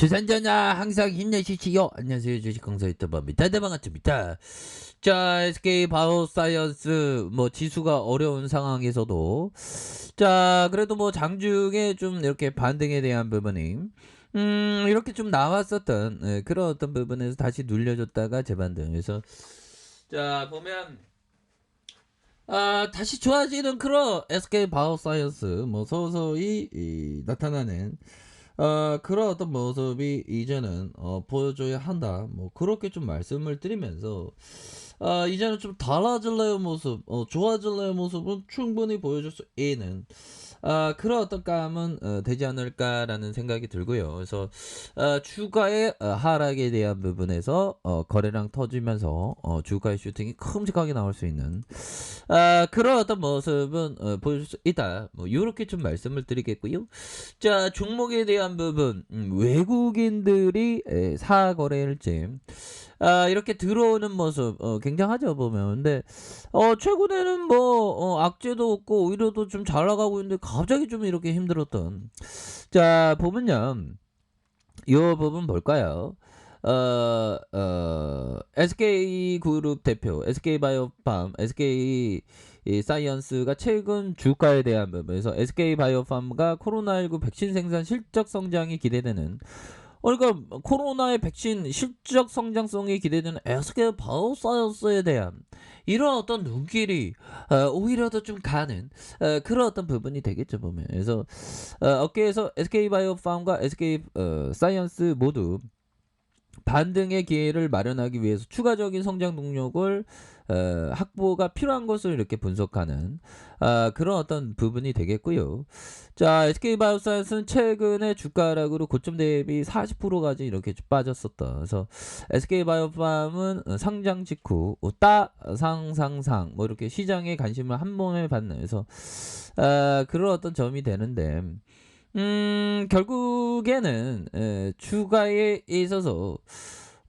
주산전자 항상 힘내시지요. 안녕하세요. 주식강사 유튜버입니다. 네, 반갑습니다. 자, SK 바이오사이언스 뭐 지수가 어려운 상황에서도 자, 그래도 뭐 장중에 좀 이렇게 반등에 대한 부분이 이렇게 좀 나왔었던 그런 어떤 부분에서 다시 눌려줬다가 재반등. 그래서 자, 보면 다시 좋아지는 그런 SK 바이오사이언스 뭐 서서히 나타나는 그런 어떤 모습이 이제는 보여줘야 한다. 뭐 그렇게 좀 말씀을 드리면서 이제는 좀 달라질래요 모습, 좋아질래요 모습은 충분히 보여줄 수 있는 그런 어떤 감은 되지 않을까라는 생각이 들고요. 그래서 주가의 하락에 대한 부분에서 거래량 터지면서 주가의 슈팅이 큼직하게 나올 수 있는 그런 어떤 모습은 보여줄 수 있다. 뭐 이렇게 좀 말씀을 드리겠고요. 자, 종목에 대한 부분 외국인들이 사거래일지 이렇게 들어오는 모습 굉장하죠 보면. 근데 최근에는 뭐 악재도 없고 오히려 더 좀 잘 나가고 있는데 갑자기 좀 이렇게 힘들었던. 자, 보면요. 이 부분 볼까요? SK그룹 대표, SK바이오팜, SK 이 사이언스가 최근 주가에 대한 부분에서 SK바이오팜과 코로나19 백신 생산 실적 성장이 기대되는 그러니까 코로나의 백신 실적 성장성이 기대되는 SK 바이오사이언스에 대한 이런 어떤 눈길이 오히려 더 좀 가는 그런 어떤 부분이 되겠죠 보면. 그래서 업계에서 SK 바이오팜과 SK 사이언스 모두 반등의 기회를 마련하기 위해서 추가적인 성장 동력을 확보가 필요한 것을 이렇게 분석하는 그런 어떤 부분이 되겠고요. 자, SK바이오사이언스는 최근에 주가 하락으로 고점 대비 40%까지 이렇게 빠졌었다. 그래서 SK바이오팜은 상장 직후 상상상 뭐 이렇게 시장의 관심을 한 몸에 받는 그래서 그런 어떤 점이 되는데 결국에는 주가에 있어서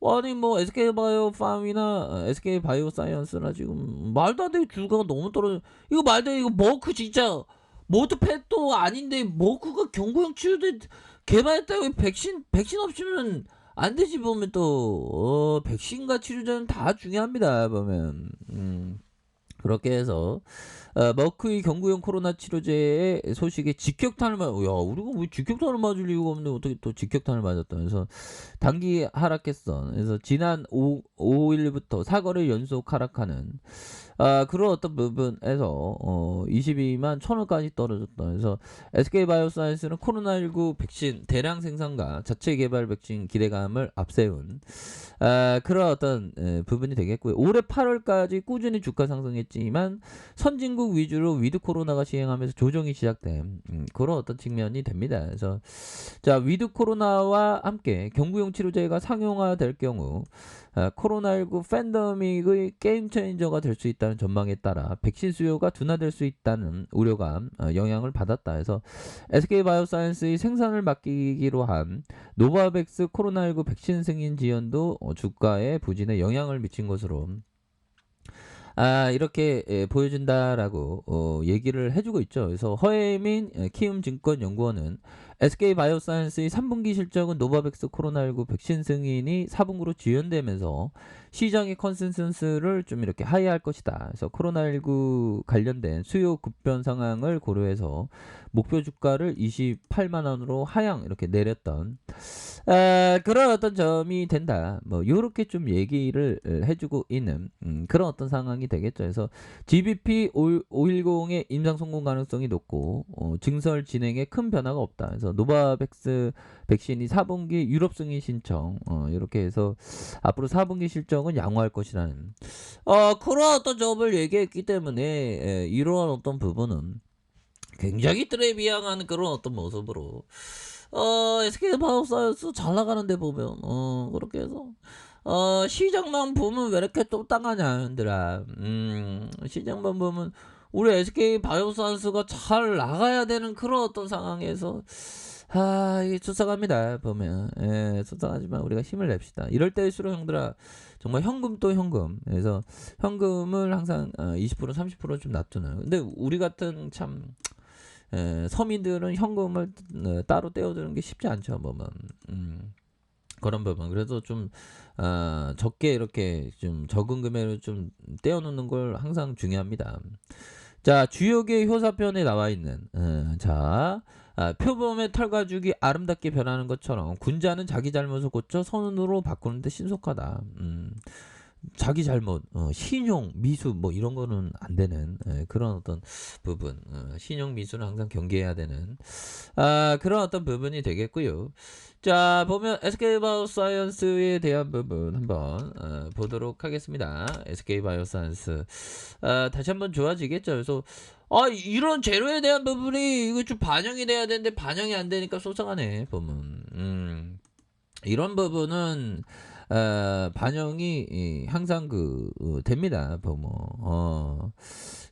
아니 뭐 SK바이오팜이나 SK바이오사이언스나 지금 말도 안 되게 주가가 너무 떨어져. 이거 말도 안 돼. 이거 머크 진짜 모드팻도 아닌데 머크가 경구용 치료제 개발했다고 백신 없이는 안 되지 보면 또 백신과 치료제는 다 중요합니다 보면. 그렇게 해서 머크의 경구용 코로나 치료제의 소식에 직격탄을 우리가 왜 직격탄을 맞을 이유가 없는데 어떻게 또 직격탄을 맞았다면서 단기 하락했어. 그래서 지난 5일부터 4거래 연속 하락하는 그런 어떤 부분에서 22만 1,000원까지 떨어졌다. 그래서 SK바이오사이언스는 코로나19 백신 대량 생산과 자체 개발 백신 기대감을 앞세운 그런 어떤 부분이 되겠고요. 올해 8월까지 꾸준히 주가 상승했지만 선진국 위주로 위드 코로나가 시행하면서 조정이 시작된 그런 어떤 측면이 됩니다. 그래서 자, 위드 코로나와 함께 경구용 치료제가 상용화될 경우 코로나19 팬데믹의 게임 체인저가 될 수 있다는 전망에 따라 백신 수요가 둔화될 수 있다는 우려가 영향을 받았다. 해서 SK바이오사이언스의 생산을 맡기기로 한 노바백스 코로나19 백신 승인 지연도 주가에 부진에 영향을 미친 것으로 이렇게 보여준다라고 얘기를 해주고 있죠. 그래서 허혜민 키움증권연구원은 SK바이오사이언스의 3분기 실적은 노바백스 코로나19 백신 승인이 4분기로 지연되면서 시장의 컨센서스를 좀 이렇게 하회할 것이다. 그래서 코로나19 관련된 수요 급변 상황을 고려해서 목표 주가를 28만 원으로 하향 이렇게 내렸던 그런 어떤 점이 된다. 뭐 요렇게 좀 얘기를 해주고 있는 그런 어떤 상황이 되겠죠. 그래서 GBP 510의 임상 성공 가능성이 높고 증설 진행에 큰 변화가 없다. 그래서 노바백스 백신이 4분기 유럽 승인 신청 이렇게 해서 앞으로 4분기 실적은 양호할 것이라는 그런 어떤 점을 얘기했기 때문에 이러한 어떤 부분은 굉장히 트레비앙한 그런 어떤 모습으로 SK바이오사이언스 잘 나가는데 보면 그렇게 해서 시장만 보면 왜 이렇게 또 땅하냐 얘들아. 시장만 보면 우리 SK바이오사이언스가 잘 나가야 되는 그런 어떤 상황에서 이게 속상합니다 보면. 속상하지만 우리가 힘을 냅시다. 이럴 때일수록 형들아 정말 현금 또 현금. 그래서 현금을 항상 20% 30% 좀 놔두는. 근데 우리 같은 참 서민들은 현금을 따로 떼어두는 게 쉽지 않죠 보면. 그런 부분. 그래서 좀 적게 이렇게 좀 적은 금액을 좀 떼어 놓는 걸 항상 중요합니다. 자, 주역의 효사편에 나와 있는 자, 표범의 털가죽이 아름답게 변하는 것처럼 군자는 자기 잘못을 고쳐 선으로 바꾸는데 신속하다. 자기 잘못, 신용, 미수 뭐 이런 거는 안 되는 그런 어떤 부분, 신용, 미수는 항상 경계해야 되는 그런 어떤 부분이 되겠고요. 자, 보면 SK 바이오사이언스에 대한 부분 한번 보도록 하겠습니다. SK 바이오사이언스 다시 한번 좋아지겠죠. 그래서 이런 재료에 대한 부분이 이거 좀 반영이 돼야 되는데 반영이 안 되니까 속상하네 보면. 이런 부분은 반영이 항상 됩니다. 보면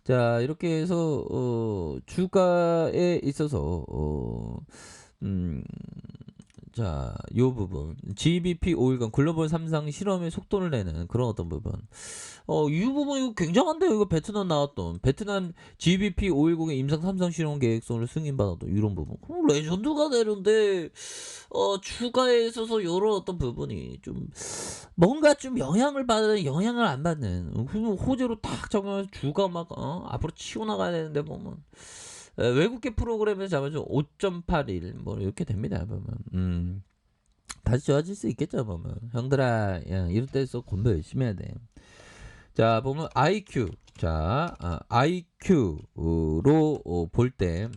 자, 이렇게 해서 주가에 있어서 음, 자, 요 부분 GBP 5일간 글로벌 3상 실험의 속도를 내는 그런 어떤 부분. 이 부분 이거 굉장한데요. 이거 베트남 나왔던 베트남 GBP 510의 임상 3상 실험 계획서를 승인받았던 이런 부분. 레전드가 되는데 주가에 있어서 요런 어떤 부분이 좀 뭔가 좀 영향을 받는 영향을 안 받는 호재로 딱 적용해서 주가 막 앞으로 치고 나가야 되는데 보면 외국계 프로그램에서 잡아줘 5.81 뭐 이렇게 됩니다 보면. 다시 좋아질 수 있겠죠 보면. 형들아, 야, 이럴 때서 공부 열심히 해야 돼. 자, 보면 IQ. 자, IQ로 볼 때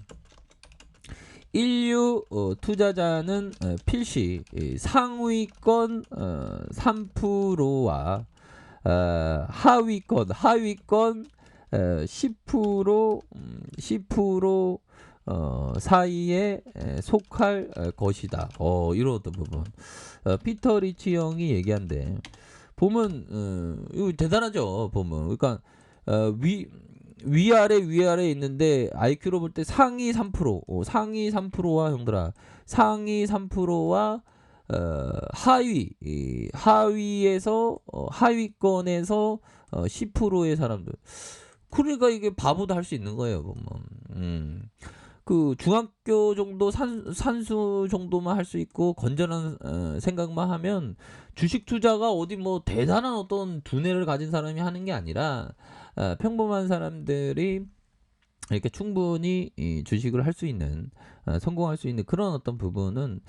인류 투자자는 필시 상위권 3%와 하위권 10% 사이에 속할 것이다. 이런 어떤 부분. 피터 리치 형이 얘기한데 보면 이거 대단하죠. 보면 그러니까 위아래 있는데 IQ로 볼 때 상위 3%, 상위 3%와 형들아 상위 3%와 하위에서 하위권에서 10%의 사람들. 그러니까 이게 바보도 할 수 있는 거예요. 보면. 그 중학교 정도 산수 정도만 할 수 있고 건전한 생각만 하면 주식 투자가 어디 뭐 대단한 어떤 두뇌를 가진 사람이 하는 게 아니라 평범한 사람들이 이렇게 충분히 이 주식을 할 수 있는 성공할 수 있는 그런 어떤 부분은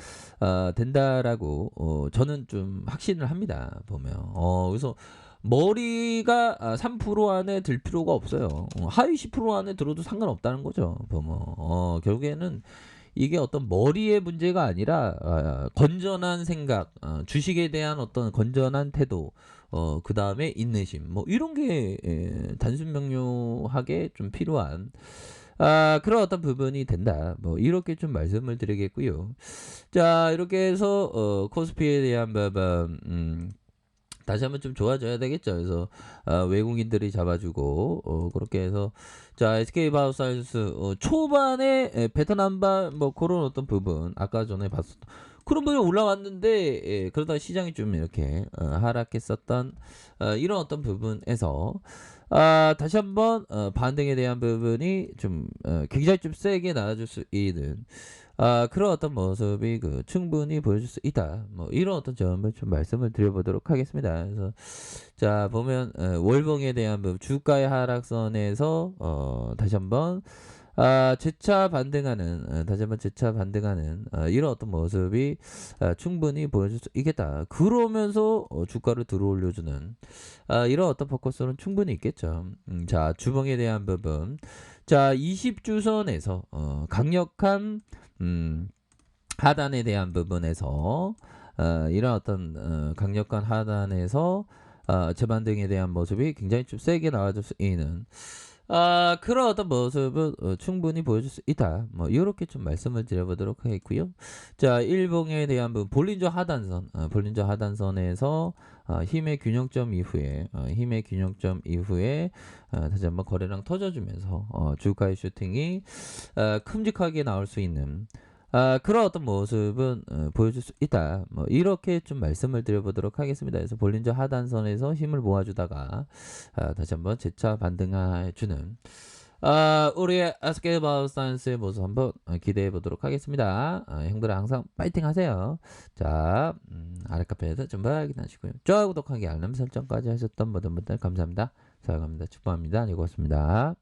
된다라고 저는 좀 확신을 합니다. 보면 그래서 머리가 3% 안에 들 필요가 없어요. 하위 10% 안에 들어도 상관없다는 거죠. 보면 결국에는 이게 어떤 머리의 문제가 아니라 건전한 생각, 주식에 대한 어떤 건전한 태도, 그 다음에 인내심, 뭐 이런 게 단순 명료하게 좀 필요한 그런 어떤 부분이 된다. 뭐 이렇게 좀 말씀을 드리겠고요. 자, 이렇게 해서 코스피에 대한 부분 다시 한번 좀 좋아져야 되겠죠. 그래서 외국인들이 잡아주고 그렇게 해서 자, SK 바이오사이언스 초반에 베트남발 뭐 그런 어떤 부분 아까 전에 봤었던 그런 부분이 올라왔는데 그러다 시장이 좀 이렇게 하락했었던 이런 어떤 부분에서 다시 한번 반등에 대한 부분이 좀 굉장히 좀 세게 나와줄 수 있는 그런 어떤 모습이 충분히 보여줄 수 있다. 뭐 이런 어떤 점을 좀 말씀을 드려보도록 하겠습니다. 그래서 자, 보면 월봉에 대한 부분 주가의 하락선에서 다시 한번 재차 반등하는 다시 한번 재차 반등하는 이런 어떤 모습이 충분히 보여줄 수 있겠다. 그러면서 주가를 들어올려주는 이런 어떤 포커스는 충분히 있겠죠. 자, 주봉에 대한 부분 자 20주선에서 강력한 하단에 대한 부분에서 이런 어떤 강력한 하단에서 재반등에 대한 모습이 굉장히 좀 세게 나와줄 수 있는 그런 어떤 모습은 충분히 보여줄 수 있다. 뭐 이렇게 좀 말씀을 드려보도록 하겠고요. 자, 일봉에 대한 부분 볼린저 하단선, 볼린저 하단선에서 힘의 균형점 이후에 다시 한번 거래량 터져주면서 주가의 슈팅이 큼직하게 나올 수 있는 그런 어떤 모습은 보여줄 수 있다. 뭐 이렇게 좀 말씀을 드려보도록 하겠습니다. 그래서 볼린저 하단선에서 힘을 모아주다가 다시 한번 재차 반등해주는 우리의 SK 바이오사이언스의 모습 한번 기대해 보도록 하겠습니다. 형들아 항상 파이팅 하세요. 자, 아래 카페에서 전부 확인하시고요. 좋아요, 구독하기, 알람 설정까지 하셨던 모든 분들 감사합니다. 사랑합니다. 축복합니다. 고맙습니다.